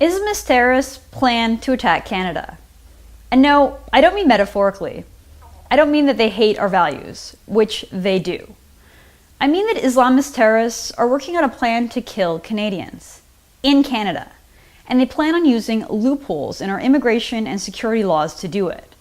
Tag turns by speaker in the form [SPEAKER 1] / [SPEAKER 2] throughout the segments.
[SPEAKER 1] Islamist terrorists plan to attack Canada. And no, I don't mean metaphorically. I don't mean that they hate our values, which they do. I mean that Islamist terrorists are working on a plan to kill Canadians in Canada, and they plan on using loopholes in our immigration and security laws to do it.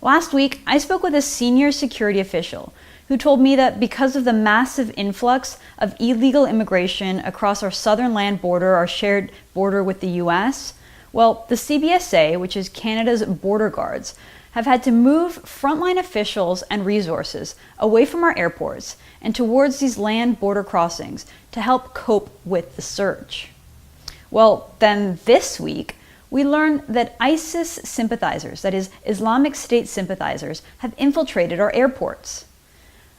[SPEAKER 1] Last week, I spoke with a senior security official who told me that because of the massive influx of illegal immigration across our southern land border, our shared border with the US, well, the CBSA, which is Canada's border guards, have had to move frontline officials and resources away from our airports and towards these land border crossings to help cope with the surge. Well, then this week, we learned that ISIS sympathizers, that is, Islamic State sympathizers, have infiltrated our airports.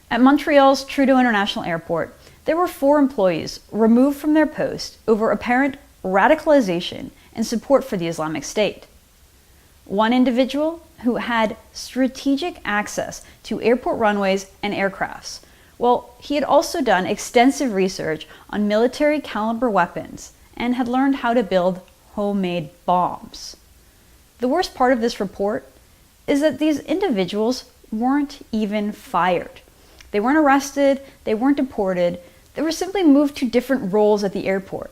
[SPEAKER 1] At Montreal's Trudeau International Airport, there were 4 employees removed from their post over apparent radicalization and support for the Islamic State. One individual who had strategic access to airport runways and aircrafts. Well, he had also done extensive research on military caliber weapons and had learned how to build homemade bombs. The worst part of this report is that these individuals weren't even fired. They weren't arrested, they weren't deported, they were simply moved to different roles at the airport.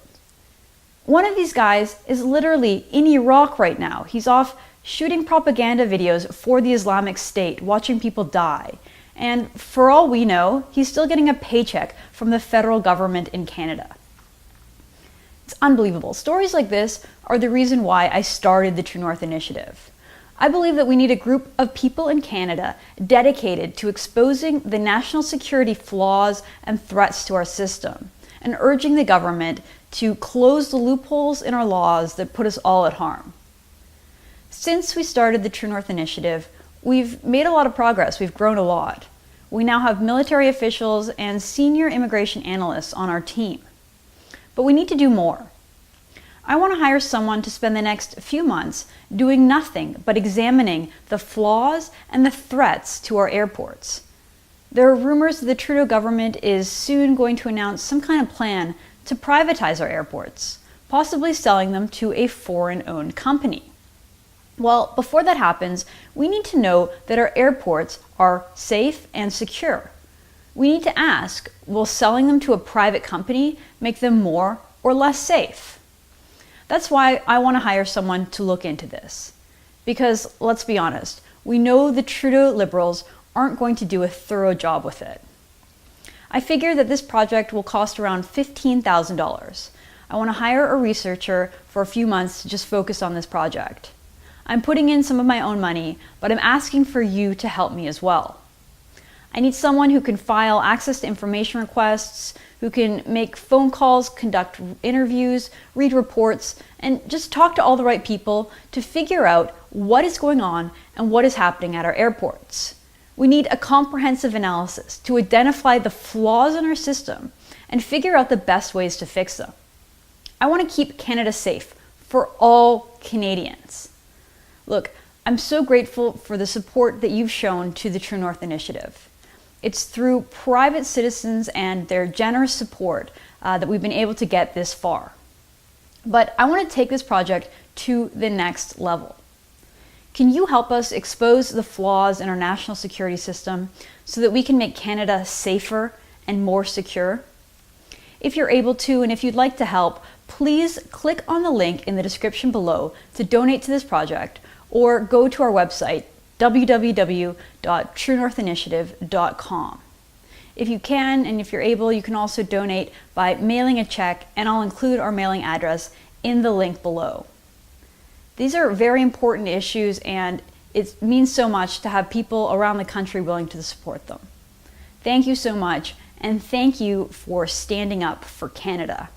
[SPEAKER 1] One of these guys is literally in Iraq right now. He's off shooting propaganda videos for the Islamic State, watching people die. And for all we know, he's still getting a paycheck from the federal government in Canada. It's unbelievable. Stories like this are the reason why I started the True North Initiative. I believe that we need a group of people in Canada dedicated to exposing the national security flaws and threats to our system, and urging the government to close the loopholes in our laws that put us all at harm. Since we started the True North Initiative, we've made a lot of progress. We've grown a lot. We now have military officials and senior immigration analysts on our team. But we need to do more. I want to hire someone to spend the next few months doing nothing but examining the flaws and the threats to our airports. There are rumors that the Trudeau government is soon going to announce some kind of plan to privatize our airports, possibly selling them to a foreign-owned company. Well, before that happens, we need to know that our airports are safe and secure. We need to ask, will selling them to a private company make them more or less safe? That's why I want to hire someone to look into this. Because, let's be honest, we know the Trudeau Liberals aren't going to do a thorough job with it. I figure that this project will cost around $15,000. I want to hire a researcher for a few months to just focus on this project. I'm putting in some of my own money, but I'm asking for you to help me as well. I need someone who can file access to information requests, who can make phone calls, conduct interviews, read reports, and just talk to all the right people to figure out what is going on and what is happening at our airports. We need a comprehensive analysis to identify the flaws in our system and figure out the best ways to fix them. I want to keep Canada safe for all Canadians. Look, I'm so grateful for the support that you've shown to the True North Initiative. It's through private citizens and their generous support that we've been able to get this far. But I want to take this project to the next level. Can you help us expose the flaws in our national security system so that we can make Canada safer and more secure? If you're able to, and if you'd like to help, please click on the link in the description below to donate to this project, or go to our website, www.truenorthinitiative.com. If you can, and if you're able, you can also donate by mailing a check, and I'll include our mailing address in the link below. These are very important issues, and it means so much to have people around the country willing to support them. Thank you so much, and thank you for standing up for Canada.